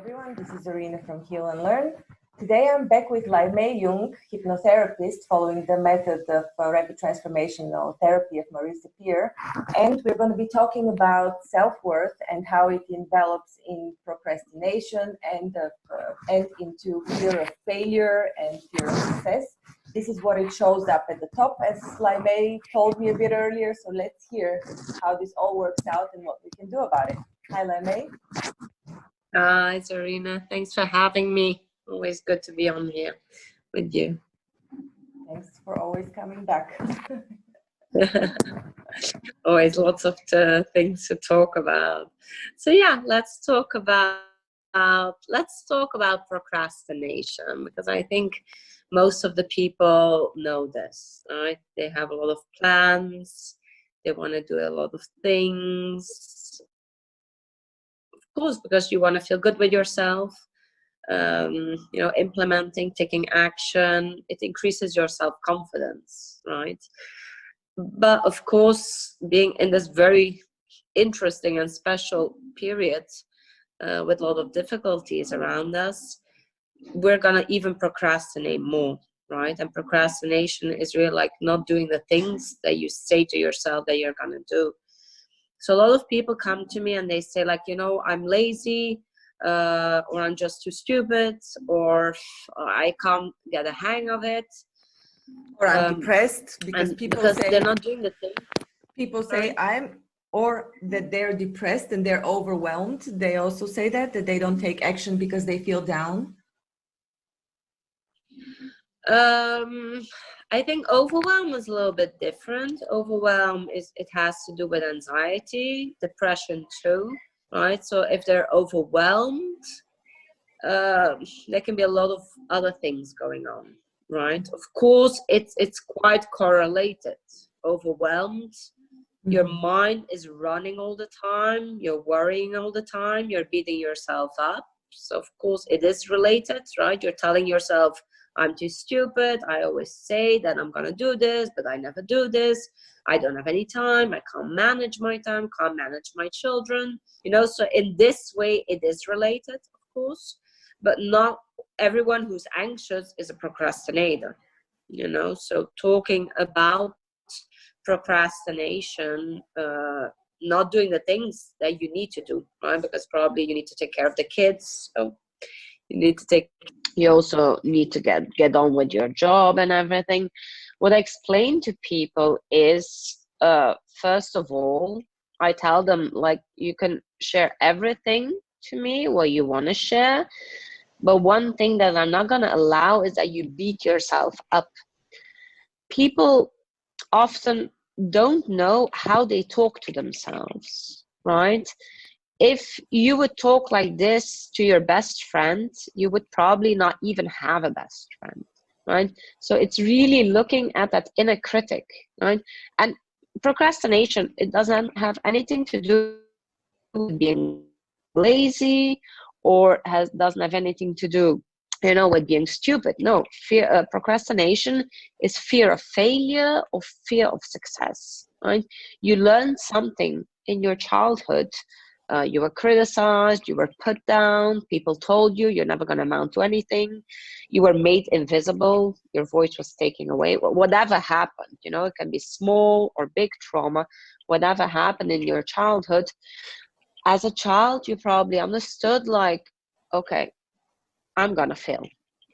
everyone, this is Arena from Healnlearn. Today I'm back with Laimei Yeung, hypnotherapist, following the method of rapid transformational therapy of Maurice Appier. And we're going to be talking about self-worth and how it envelops in procrastination and into fear of failure and fear of success. This is what it shows up at the top, as Laimei told me a bit earlier. So let's hear how this all works out and what we can do about it. Hi, Laimei. Hi, Zarina. Thanks for having me. Always good to be on here with you. Thanks for always coming back. Always lots of things to talk about. So yeah, let's talk about procrastination, because I think most of the people know this, right? They have a lot of plans. They want to do a lot of things. Of course, because you want to feel good with yourself. Implementing, taking action, it increases your self-confidence, right? But of course, being in this very interesting and special period with a lot of difficulties around us, we're gonna even procrastinate more, right? And procrastination is really like not doing the things that you say to yourself that you're gonna do. So a lot of people come to me and they say, like, I'm lazy, or I'm just too stupid, or I can't get a hang of it. Or I'm depressed, because they're not doing the thing. People say or that they're depressed and they're overwhelmed. They also say that they don't take action because they feel down. I think overwhelm is a little bit different. Overwhelm it has to do with anxiety, depression too, right? So if they're overwhelmed, there can be a lot of other things going on, right? Of course, it's quite correlated. Overwhelmed, your mind is running all the time, you're worrying all the time, you're beating yourself up. So of course it is related, right? You're telling yourself, I'm too stupid, I always say that I'm gonna do this, but I never do this. I don't have any time, I can't manage my time, can't manage my children, so in this way it is related, of course, but not everyone who's anxious is a procrastinator, so talking about procrastination, not doing the things that you need to do, right? Because probably you need to take care of the kids, so you also need to get on with your job and everything. What I explain to people is, first of all, I tell them, like, you can share everything to me what you want to share, but one thing that I'm not going to allow is that you beat yourself up. People often don't know how they talk to themselves, right? If you would talk like this to your best friend, you would probably not even have a best friend, right? So it's really looking at that inner critic, right? And procrastination, it doesn't have anything to do with being lazy, or doesn't have anything to do, with being stupid. No, procrastination is fear of failure or fear of success, right? You learned something in your childhood. You were criticized, you were put down, people told you you're never going to amount to anything, you were made invisible, your voice was taken away, whatever happened, it can be small or big trauma, whatever happened in your childhood. As a child, you probably understood, like, okay, I'm going to fail.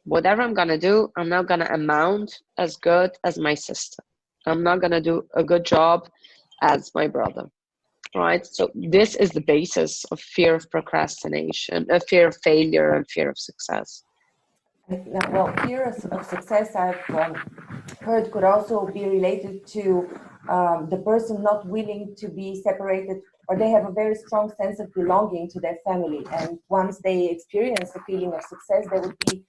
Whatever I'm going to do, I'm not going to amount as good as my sister. I'm not going to do a good job as my brother. Right, so this is the basis of fear of procrastination, fear of failure, and fear of success. Well, fear of success, I've heard, could also be related to the person not willing to be separated, or they have a very strong sense of belonging to their family, and once they experience the feeling of success, they would be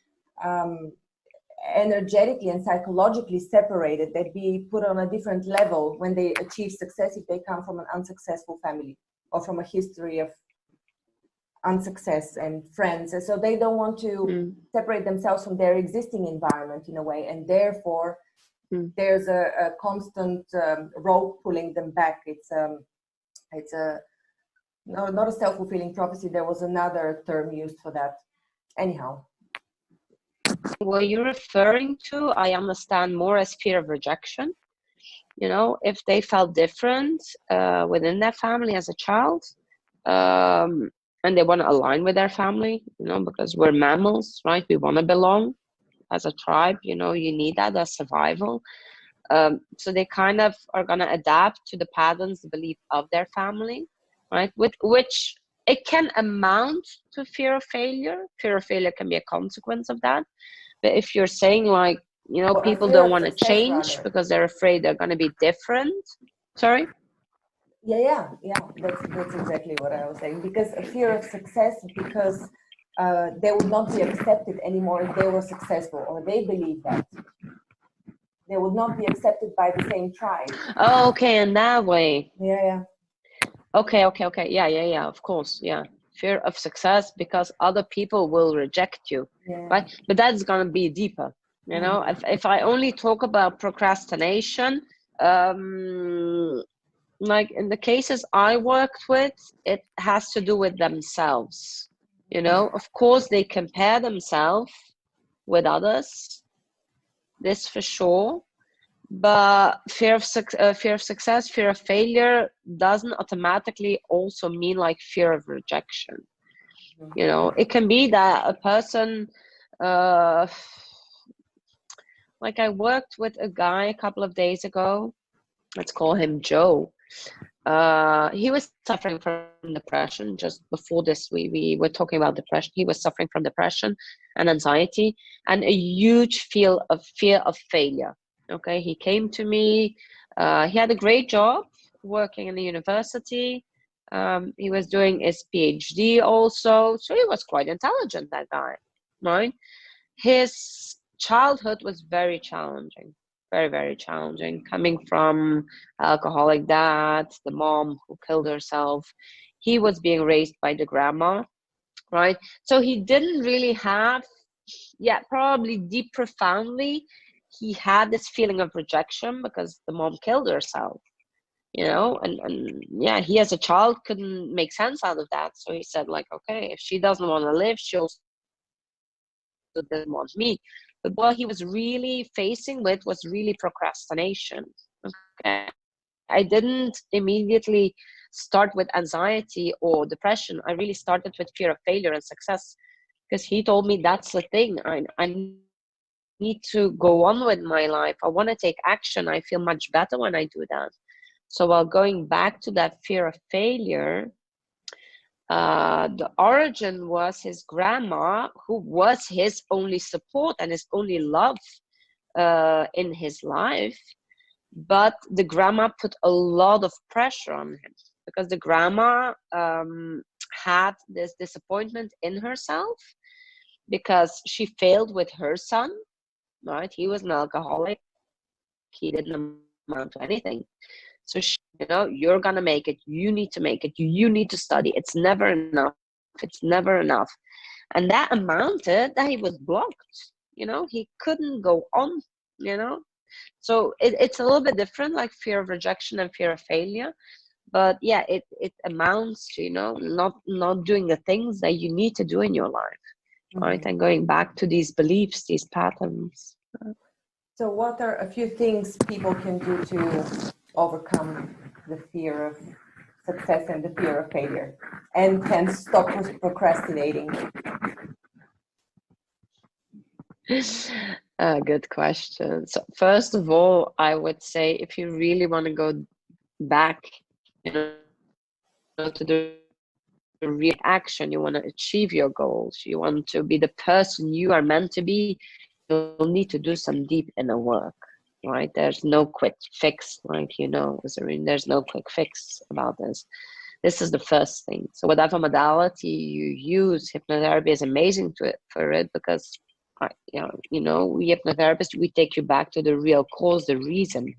energetically and psychologically separated. They'd be put on a different level when they achieve success if they come from an unsuccessful family or from a history of unsuccess and friends. And so they don't want to separate themselves from their existing environment in a way, and therefore there's a constant rope pulling them back. It's a No, not a self-fulfilling prophecy. There was another term used for that. Anyhow. What you're referring to, I understand more as fear of rejection. You know, if they felt different within their family as a child, and they want to align with their family, you know, because we're mammals, right? We want to belong as a tribe, you know, you need that as survival. So they kind of are going to adapt to the patterns, the belief of their family, right? With which it can amount to fear of failure. Fear of failure can be a consequence of that. But if you're saying like, you know, Or a people fear don't of want to success, change rather. because they're afraid they're going to be different. Sorry? Yeah. That's exactly what I was saying. Because a fear of success, because they would not be accepted anymore if they were successful, or they believe that they would not be accepted by the same tribe. Oh, okay, in that way. Yeah. Okay. Yeah, of course. Yeah. Fear of success because other people will reject you, right? But that's going to be deeper, you know? If I only talk about procrastination, like in the cases I worked with, it has to do with themselves, you know? Of course, they compare themselves with others, this for sure. But fear of success, fear of failure doesn't automatically also mean like fear of rejection. You know, it can be that a person, like I worked with a guy a couple of days ago. Let's call him Joe. He was suffering from depression. Just before this, we were talking about depression. He was suffering from depression and anxiety and a huge fear of failure. Okay, he came to me. He had a great job working in the university. He was doing his PhD also, so he was quite intelligent, that guy, right? His childhood was very challenging, very, very challenging, coming from alcoholic dad, the mom who killed herself. He was being raised by the grandma, right? So he didn't really have, probably deep profoundly, he had this feeling of rejection because the mom killed herself, you know, and yeah, he as a child couldn't make sense out of that. So he said like, okay, if she doesn't want to live, she also doesn't want me. But what he was really facing with was really procrastination. Okay. I didn't immediately start with anxiety or depression. I really started with fear of failure and success because he told me that's the thing. I need to go on with my life. I want to take action. I feel much better when I do that. So while going back to that fear of failure, the origin was his grandma, who was his only support and his only love in his life. But the grandma put a lot of pressure on him because the grandma had this disappointment in herself because she failed with her son, right? He was an alcoholic. He didn't amount to anything. So she, you know, you're gonna make it. You need to make it. You need to study. It's never enough. It's never enough. And that amounted that he was blocked. You know, he couldn't go on, you know. So it's a little bit different, like fear of rejection and fear of failure. But yeah, it amounts to, you know, not doing the things that you need to do in your life, right? And going back to these beliefs, these patterns. So what are a few things people can do to overcome the fear of success and the fear of failure and can stop procrastinating? Good question. So first of all, I would say if you really want to go back, you know, to the real action, you want to achieve your goals, you want to be the person you are meant to be, you'll need to do some deep inner work, right? There's no quick fix, like, you know, there's no quick fix about this. This is the first thing. So whatever modality you use, hypnotherapy is amazing for it because, you know, we hypnotherapists, we take you back to the real cause, the reason,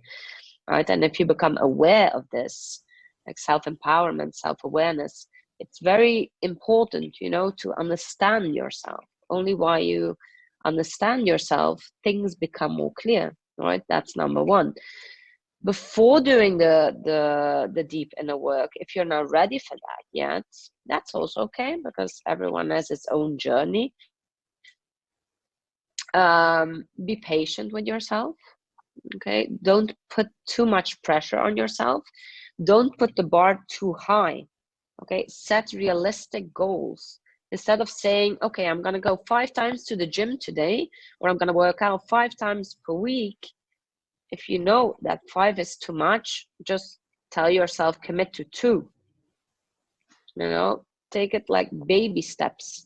right? And if you become aware of this, like self-empowerment, self-awareness, it's very important, you know, to understand yourself. Only while you understand yourself, things become more clear, right? That's number one. before doing the deep inner work, if you're not ready for that yet, that's also okay, because everyone has its own journey. Be patient with yourself. Okay, don't put too much pressure on yourself. Don't put the bar too high. Okay, set realistic goals. Instead of saying, okay, I'm gonna go 5 times to the gym today, or I'm gonna work out 5 times per week. If you know that 5 is too much, just tell yourself, commit to 2. You know, take it like baby steps.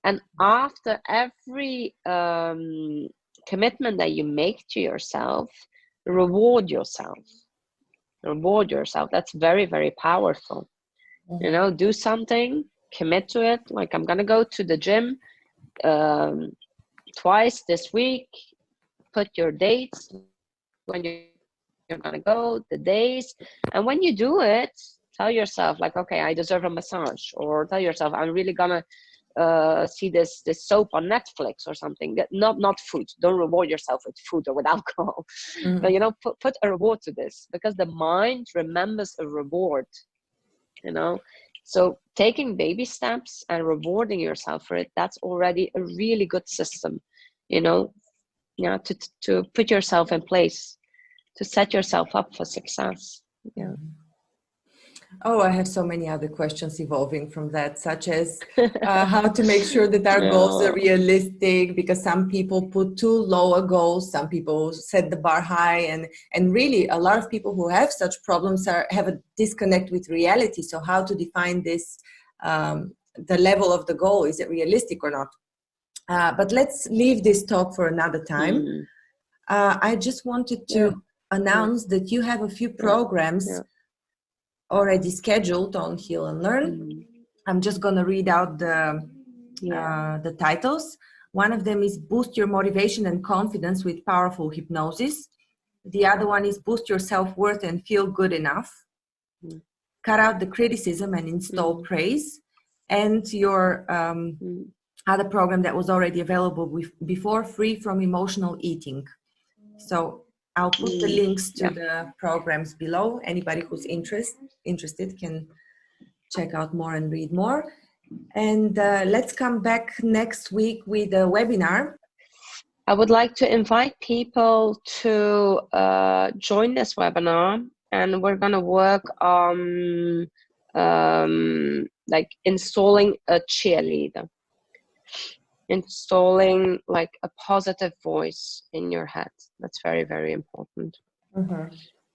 And after every commitment that you make to yourself, reward yourself. Reward yourself. That's very, very powerful. Mm-hmm. You know, do something, commit to it. Like, I'm gonna go to the gym twice this week. Put your dates when you're gonna go, the days, and when you do it, tell yourself, like, okay, I deserve a massage, or tell yourself, I'm really gonna see this soap on Netflix or something. That not food. Don't reward yourself with food or with alcohol. Mm-hmm. But, you know, put a reward to this, because the mind remembers a reward. You know, so taking baby steps and rewarding yourself for it, that's already a really good system. You know, yeah, to put yourself in place, to set yourself up for success. Yeah. Oh, I have so many other questions evolving from that, such as how to make sure that our goals are realistic, because some people put too low a goals, some people set the bar high, and really a lot of people who have such problems have a disconnect with reality. So how to define this, the level of the goal, is it realistic or not? But let's leave this talk for another time. I just wanted to announce that you have a few programs already scheduled on Healnlearn. I'm just going to read out the titles. One of them is Boost Your Motivation and Confidence with Powerful Hypnosis. The other one is Boost Your Self-Worth and Feel Good Enough. Cut Out the Criticism and Install Praise. And your other program that was already available before, Free from Emotional Eating. So I'll put the links to the programs below. Anybody who's interested can check out more and read more. And let's come back next week with a webinar. I would like to invite people to join this webinar, and we're going to work on like installing a cheerleader. Installing like a positive voice in your head. That's very, very important.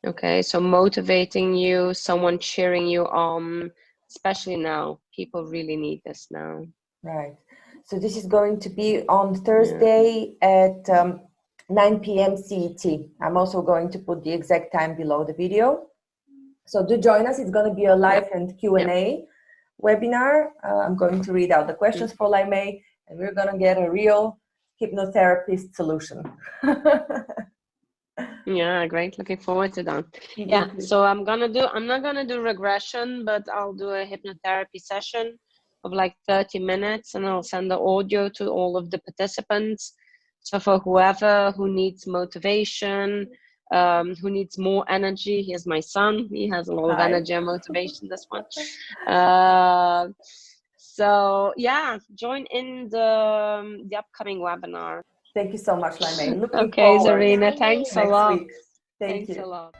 Okay, so motivating you, someone cheering you on, especially now. People really need this now. Right. So this is going to be on Thursday at 9 p.m. CET. I'm also going to put the exact time below the video. So do join us. It's going to be a live and Q&A webinar. I'm going to read out the questions for Laimei, and we're going to get a real hypnotherapist solution. Yeah, great. Looking forward to that. Yeah, so I'm not gonna do regression, but I'll do a hypnotherapy session of like 30 minutes, and I'll send the audio to all of the participants. So for whoever who needs motivation, who needs more energy, here's my son. He has a lot of energy and motivation, this one. So yeah, join in the upcoming webinar. Thank you so much, Laimei. Looking okay, forward. Zarina, thanks a lot. Week. Thanks a lot.